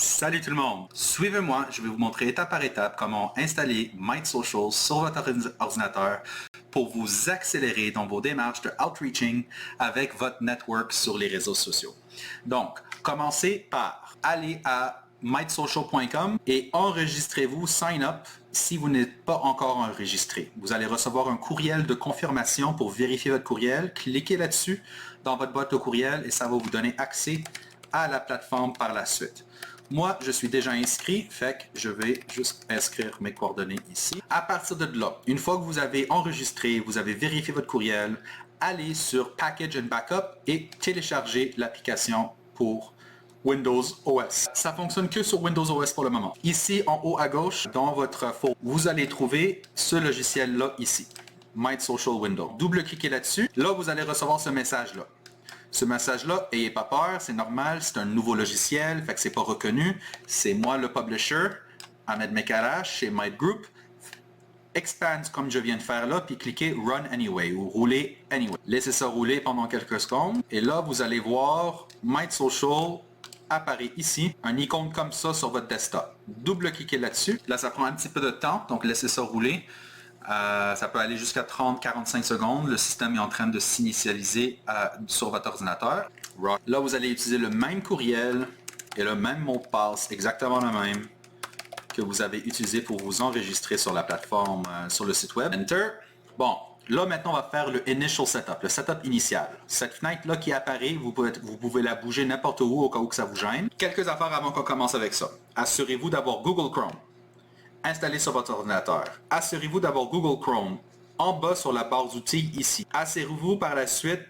Salut tout le monde! Suivez-moi, je vais vous montrer étape par étape comment installer MySocial sur votre ordinateur pour vous accélérer dans vos démarches de outreaching avec votre network sur les réseaux sociaux. Donc, commencez par aller à mySocial.com et enregistrez-vous, sign up si vous n'êtes pas encore enregistré. Vous allez recevoir un courriel de confirmation pour vérifier votre courriel. Cliquez là-dessus dans votre boîte de courriel et ça va vous donner accès à la plateforme par la suite. Moi, je suis déjà inscrit, fait que je vais juste inscrire mes coordonnées ici. À partir de là, une fois que vous avez enregistré, vous avez vérifié votre courriel, allez sur Package and Backup et téléchargez l'application pour Windows OS. Ça fonctionne que sur Windows OS pour le moment. Ici, en haut à gauche, dans votre folder, vous allez trouver ce logiciel-là ici, MySocial Window. Double-cliquez là-dessus. Là, vous allez recevoir ce message-là. Ce message-là, ayez pas peur, c'est normal, c'est un nouveau logiciel, fait que c'est pas reconnu. C'est moi le publisher, Ahmed Mekarash, chez MyGroup. Expand comme je viens de faire là, puis cliquez Run Anyway ou Rouler Anyway. Laissez ça rouler pendant quelques secondes. Et là, vous allez voir MySocial apparaît ici, un icône comme ça sur votre desktop. Double-cliquez là-dessus. Là, ça prend un petit peu de temps, donc laissez ça rouler. Ça peut aller jusqu'à 30-45 secondes. Le système est en train de s'initialiser sur votre ordinateur. Là, vous allez utiliser le même courriel et le même mot de passe, exactement le même que vous avez utilisé pour vous enregistrer sur la plateforme, sur le site web. Enter. Bon, là maintenant, on va faire le Initial Setup, le setup initial. Cette fenêtre-là qui apparaît, vous pouvez la bouger n'importe où au cas où que ça vous gêne. Quelques affaires avant qu'on commence avec ça. Assurez-vous d'avoir Google Chrome installé sur votre ordinateur. Assurez-vous d'avoir Google Chrome en bas sur la barre d'outils ici. Assurez-vous par la suite,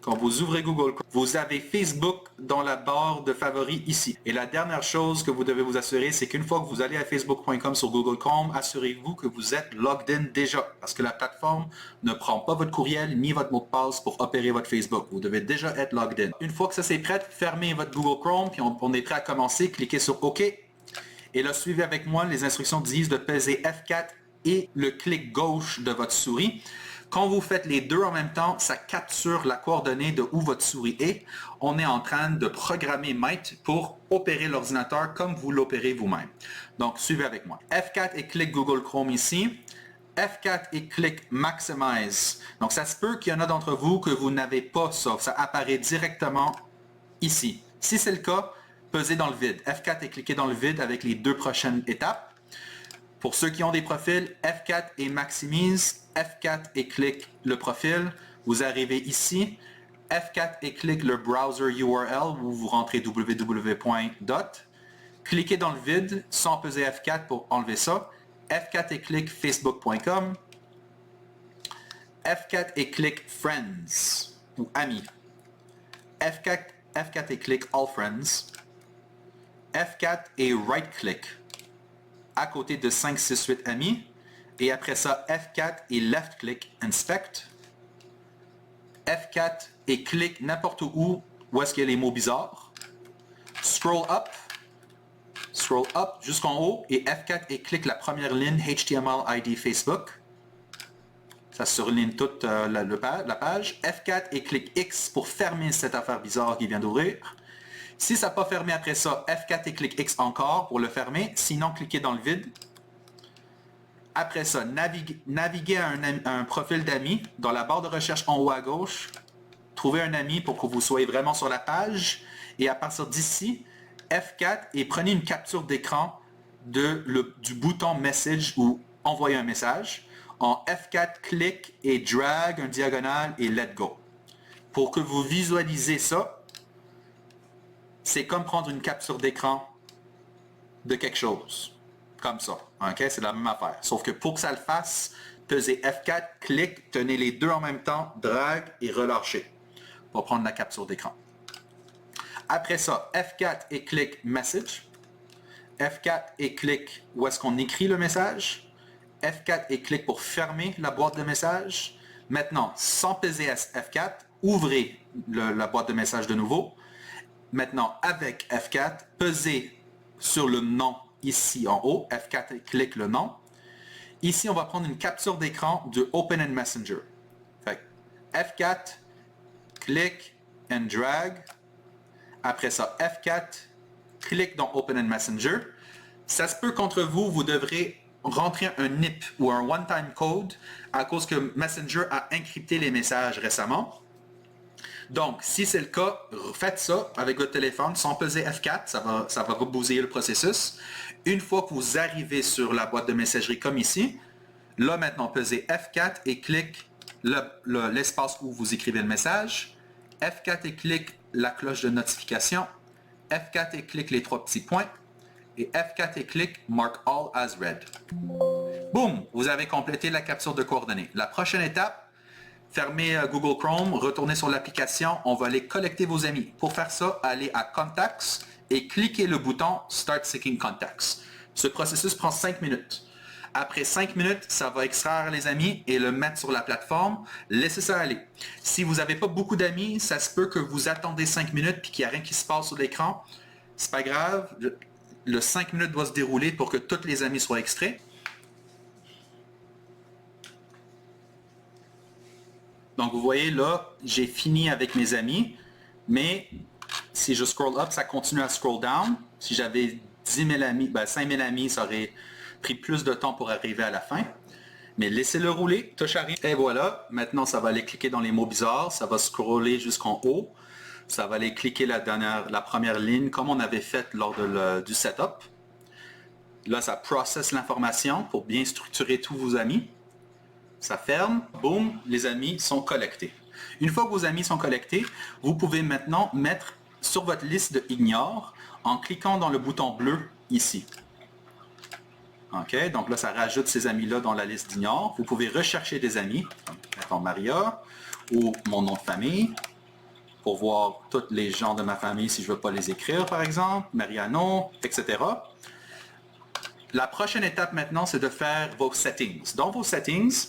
quand vous ouvrez Google Chrome, vous avez Facebook dans la barre de favoris ici. Et la dernière chose que vous devez vous assurer, c'est qu'une fois que vous allez à facebook.com sur Google Chrome, assurez-vous que vous êtes logged in déjà. Parce que la plateforme ne prend pas votre courriel ni votre mot de passe pour opérer votre Facebook. Vous devez déjà être logged in. Une fois que ça c'est prêt, fermez votre Google Chrome, puis on est prêt à commencer. Cliquez sur OK. Et là, suivez avec moi, les instructions disent de peser F4 et le clic gauche de votre souris. Quand vous faites les deux en même temps, ça capture la coordonnée de où votre souris est. On est en train de programmer Might pour opérer l'ordinateur comme vous l'opérez vous-même. Donc, suivez avec moi. F4 et clic Google Chrome ici. F4 et clic Maximize. Donc, ça se peut qu'il y en a d'entre vous que vous n'avez pas ça. Ça apparaît directement ici. Si c'est le cas, pesez dans le vide. F4 et cliquez dans le vide avec les deux prochaines étapes. Pour ceux qui ont des profils, F4 et maximise. F4 et clique le profil. Vous arrivez ici. F4 et clique le browser URL où vous rentrez www.dot. Cliquez dans le vide sans peser F4 pour enlever ça. F4 et clique facebook.com. F4 et clique friends ou amis. F4 et clique all friends. F4 et right-click à côté de 5, 6, 8 amis. Et après ça, F4 et left-click inspect. F4 et clique n'importe où est-ce qu'il y a les mots bizarres. Scroll up jusqu'en haut. Et F4 et clique la première ligne HTML ID Facebook. Ça surligne toute la page. F4 et clique X pour fermer cette affaire bizarre qui vient d'ouvrir. Si ça n'a pas fermé après ça, F4 et clique X encore pour le fermer. Sinon, cliquez dans le vide. Après ça, naviguez à un profil d'amis. Dans la barre de recherche en haut à gauche, trouvez un ami pour que vous soyez vraiment sur la page. Et à partir d'ici, F4 et prenez une capture d'écran du bouton Message ou Envoyer un message. En F4, clique et drag un diagonale et let go. Pour que vous visualisez ça, c'est comme prendre une capture d'écran de quelque chose. Comme ça. Okay? C'est la même affaire. Sauf que pour que ça le fasse, pesez F4, clique, tenez les deux en même temps, drag et relâchez pour prendre la capture d'écran. Après ça, F4 et clique Message. F4 et clique où est-ce qu'on écrit le message. F4 et clique pour fermer la boîte de message. Maintenant, sans peser F4, ouvrez la boîte de message de nouveau. Maintenant, avec F4, pesez sur le nom ici en haut. F4 et clique le nom. Ici, on va prendre une capture d'écran de Open in Messenger. Fait F4, clique and drag. Après ça, F4, clique dans Open in Messenger. Ça se peut qu'entre vous, vous devrez rentrer un NIP ou un one-time code à cause que Messenger a encrypté les messages récemment. Donc, si c'est le cas, faites ça avec votre téléphone sans peser F4, ça va rebousiller le processus. Une fois que vous arrivez sur la boîte de messagerie comme ici, là maintenant, pesez F4 et clique l'espace où vous écrivez le message. F4 et clique la cloche de notification. F4 et clique les 3 petits points. Et F4 et clique Mark All as Read. Boum! Vous avez complété la capture de coordonnées. La prochaine étape, fermez Google Chrome, retournez sur l'application, on va aller collecter vos amis. Pour faire ça, allez à Contacts et cliquez le bouton Start Seeking Contacts. Ce processus prend 5 minutes. Après 5 minutes, ça va extraire les amis et le mettre sur la plateforme. Laissez ça aller. Si vous n'avez pas beaucoup d'amis, ça se peut que vous attendez 5 minutes et qu'il n'y a rien qui se passe sur l'écran. C'est pas grave. Le 5 minutes doit se dérouler pour que tous les amis soient extraits. Donc, vous voyez là, j'ai fini avec mes amis, mais si je scroll up, ça continue à scroll down. Si j'avais 10 000 amis, 5 000 amis, ça aurait pris plus de temps pour arriver à la fin. Mais laissez-le rouler, touche à rien. Et voilà, maintenant ça va aller cliquer dans les mots bizarres, ça va scroller jusqu'en haut. Ça va aller cliquer la première ligne comme on avait fait lors du setup. Là, ça processe l'information pour bien structurer tous vos amis. Ça ferme, boum, les amis sont collectés. Une fois que vos amis sont collectés, vous pouvez maintenant mettre sur votre liste de ignore en cliquant dans le bouton bleu ici. OK, donc là, ça rajoute ces amis-là dans la liste d'ignore. Vous pouvez rechercher des amis, mettons Maria, ou mon nom de famille, pour voir tous les gens de ma famille si je ne veux pas les écrire, par exemple, Mariano, etc. La prochaine étape maintenant, c'est de faire vos settings. Dans vos settings,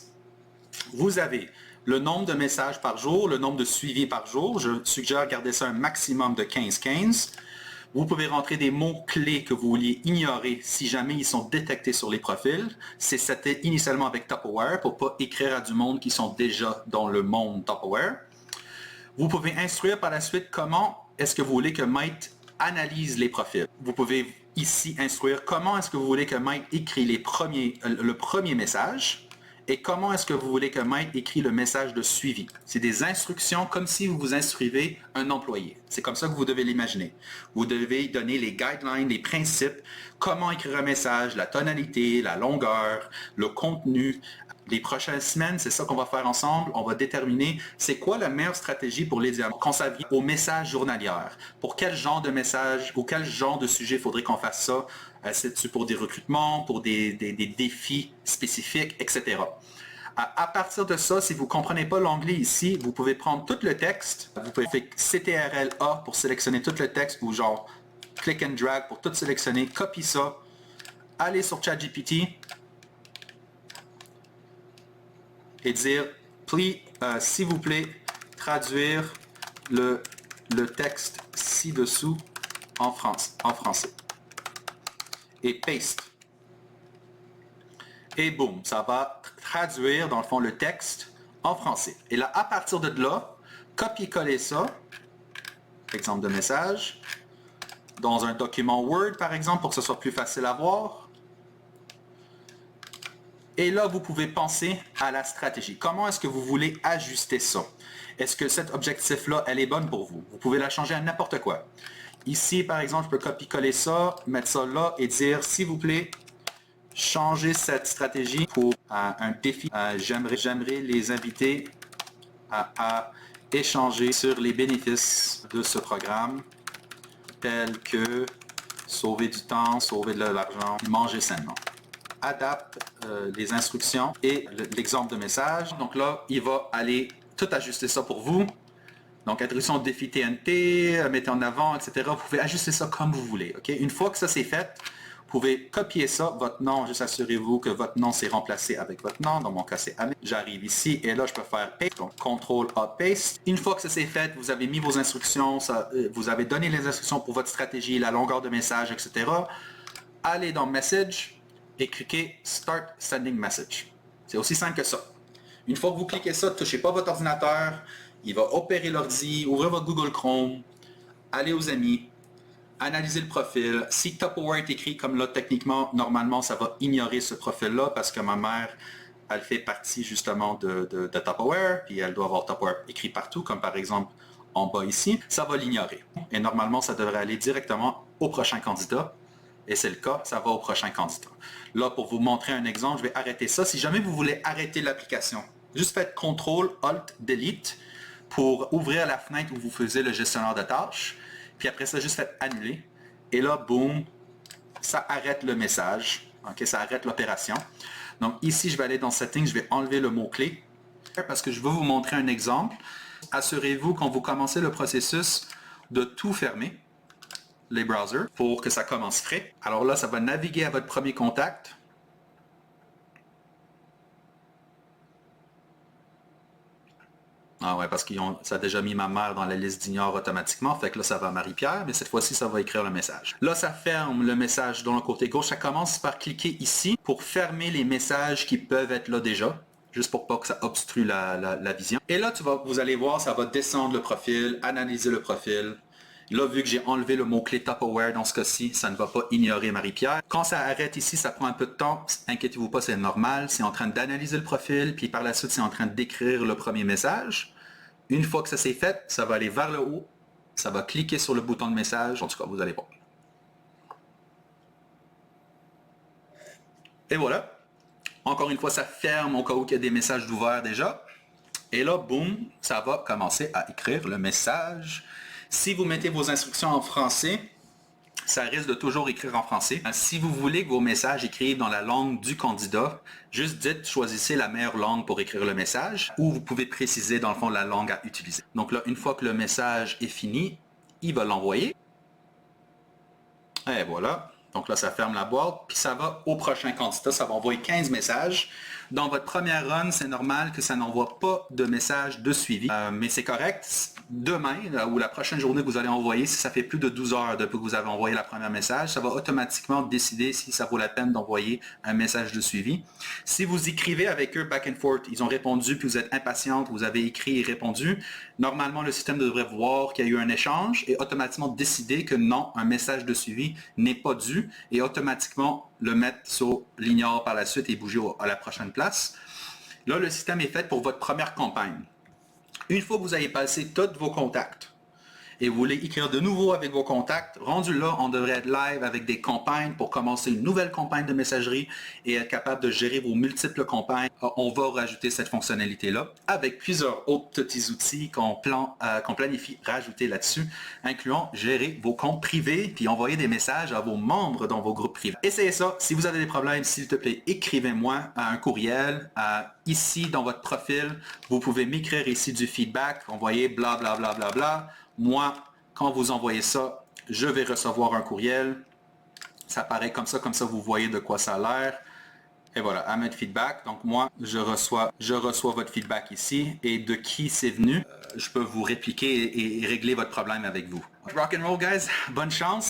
vous avez le nombre de messages par jour, le nombre de suivis par jour. Je suggère de garder ça un maximum de 15. Vous pouvez rentrer des mots-clés que vous vouliez ignorer si jamais ils sont détectés sur les profils. C'est seté initialement avec Tupperware pour ne pas écrire à du monde qui sont déjà dans le monde Tupperware. Vous pouvez instruire par la suite comment est-ce que vous voulez que Mike analyse les profils. Vous pouvez ici instruire comment est-ce que vous voulez que Mike écrit le premier message et comment est-ce que vous voulez que Mike écrit le message de suivi. C'est des instructions comme si vous inscrivez un employé. C'est comme ça que vous devez l'imaginer. Vous devez donner les guidelines, les principes, comment écrire un message, la tonalité, la longueur, le contenu. Les prochaines semaines, c'est ça qu'on va faire ensemble. On va déterminer c'est quoi la meilleure stratégie pour les dialogues quand ça vient aux messages journalières. Pour quel genre de message ou quel genre de sujet faudrait qu'on fasse ça? C'est-tu pour des recrutements, pour des défis spécifiques, etc. À partir de ça, si vous ne comprenez pas l'anglais ici, vous pouvez prendre tout le texte. Vous pouvez faire CTRL-A pour sélectionner tout le texte ou genre click and drag pour tout sélectionner. Copiez ça. Allez sur ChatGPT. Et dire, s'il vous plaît, traduire le texte ci-dessous en français. Et paste. Et boum, ça va traduire, dans le fond, le texte en français. Et là, à partir de là, copier-coller ça, exemple de message, dans un document Word, par exemple, pour que ce soit plus facile à voir. Et là, vous pouvez penser à la stratégie. Comment est-ce que vous voulez ajuster ça? Est-ce que cet objectif-là, elle est bonne pour vous? Vous pouvez la changer à n'importe quoi. Ici, par exemple, je peux copier-coller ça, mettre ça là et dire, s'il vous plaît, changez cette stratégie pour un défi. J'aimerais les inviter à échanger sur les bénéfices de ce programme, tels que sauver du temps, sauver de l'argent, manger sainement. Adapte les instructions et l'exemple de message. Donc là, il va aller tout ajuster ça pour vous. Donc, introduction de défi TNT, mettez en avant, etc. Vous pouvez ajuster ça comme vous voulez. Okay? Une fois que ça c'est fait, vous pouvez copier ça, votre nom, juste assurez-vous que votre nom s'est remplacé avec votre nom. Dans mon cas, c'est Amit. J'arrive ici et là, je peux faire paste. Donc, CTRL-A, paste. Une fois que ça c'est fait, vous avez mis vos instructions, vous avez donné les instructions pour votre stratégie, la longueur de message, etc. Allez dans Message et cliquez Start Sending Message. C'est aussi simple que ça. Une fois que vous cliquez ça, ne touchez pas votre ordinateur, il va opérer l'ordi, ouvrez votre Google Chrome, allez aux amis, analyser le profil. Si Tupperware est écrit comme là, techniquement, normalement, ça va ignorer ce profil-là parce que ma mère, elle fait partie justement de Tupperware, puis elle doit avoir Tupperware écrit partout, comme par exemple en bas ici. Ça va l'ignorer. Et normalement, ça devrait aller directement au prochain candidat. Et c'est le cas, ça va au prochain candidat. Là, pour vous montrer un exemple, je vais arrêter ça. Si jamais vous voulez arrêter l'application, juste faites CTRL, ALT, DELETE pour ouvrir la fenêtre où vous faisiez le gestionnaire de tâches. Puis après ça, juste faites annuler. Et là, boum, ça arrête le message. Okay, ça arrête l'opération. Donc ici, je vais aller dans Settings, je vais enlever le mot-clé parce que je veux vous montrer un exemple. Assurez-vous quand vous commencez le processus de tout fermer, les browsers, pour que ça commence frais. Alors là, ça va naviguer à votre premier contact. Ah ouais, parce que ça a déjà mis ma mère dans la liste d'ignore automatiquement. Fait que là, ça va à Marie-Pierre, mais cette fois-ci, ça va écrire le message. Là, ça ferme le message dans le côté gauche. Ça commence par cliquer ici pour fermer les messages qui peuvent être là déjà, juste pour pas que ça obstrue la vision. Et là, vous allez voir, ça va descendre le profil, analyser le profil. Là, vu que j'ai enlevé le mot-clé Tupperware dans ce cas-ci, ça ne va pas ignorer Marie-Pierre. Quand ça arrête ici, ça prend un peu de temps. Inquiétez-vous pas, c'est normal. C'est en train d'analyser le profil, puis par la suite, c'est en train d'écrire le premier message. Une fois que ça s'est fait, ça va aller vers le haut. Ça va cliquer sur le bouton de message. En tout cas, vous allez voir. Et voilà. Encore une fois, ça ferme au cas où il y a des messages d'ouvert déjà. Et là, boum, ça va commencer à écrire le message. Si vous mettez vos instructions en français, ça risque de toujours écrire en français. Si vous voulez que vos messages écrivent dans la langue du candidat, juste choisissez la meilleure langue pour écrire le message, ou vous pouvez préciser dans le fond la langue à utiliser. Donc là, une fois que le message est fini, il va l'envoyer. Et voilà. Donc là, ça ferme la boîte, puis ça va au prochain candidat. Ça va envoyer 15 messages. Dans votre première run, c'est normal que ça n'envoie pas de message de suivi. Mais c'est correct. Demain, ou la prochaine journée que vous allez envoyer, si ça fait plus de 12 heures depuis que vous avez envoyé la première message, ça va automatiquement décider si ça vaut la peine d'envoyer un message de suivi. Si vous écrivez avec eux back and forth, ils ont répondu, puis vous êtes impatiente, vous avez écrit et répondu, normalement, le système devrait voir qu'il y a eu un échange et automatiquement décider que non, un message de suivi n'est pas dû et automatiquement le mettre sur l'ignore par la suite et bouger à la prochaine place. Là, le système est fait pour votre première campagne. Une fois que vous avez passé tous vos contacts et vous voulez écrire de nouveau avec vos contacts, rendu là, on devrait être live avec des campagnes pour commencer une nouvelle campagne de messagerie et être capable de gérer vos multiples campagnes. On va rajouter cette fonctionnalité-là avec plusieurs autres petits outils qu'on planifie rajouter là-dessus, incluant gérer vos comptes privés puis envoyer des messages à vos membres dans vos groupes privés. Essayez ça. Si vous avez des problèmes, s'il te plaît, écrivez-moi un courriel. Ici, dans votre profil, vous pouvez m'écrire ici du feedback, envoyer bla bla bla bla bla. Moi, quand vous envoyez ça, je vais recevoir un courriel. Ça paraît comme ça vous voyez de quoi ça a l'air. Et voilà, à mettre feedback. Donc moi, je reçois votre feedback ici. Et de qui c'est venu, je peux vous répliquer et régler votre problème avec vous. Rock and roll, guys. Bonne chance.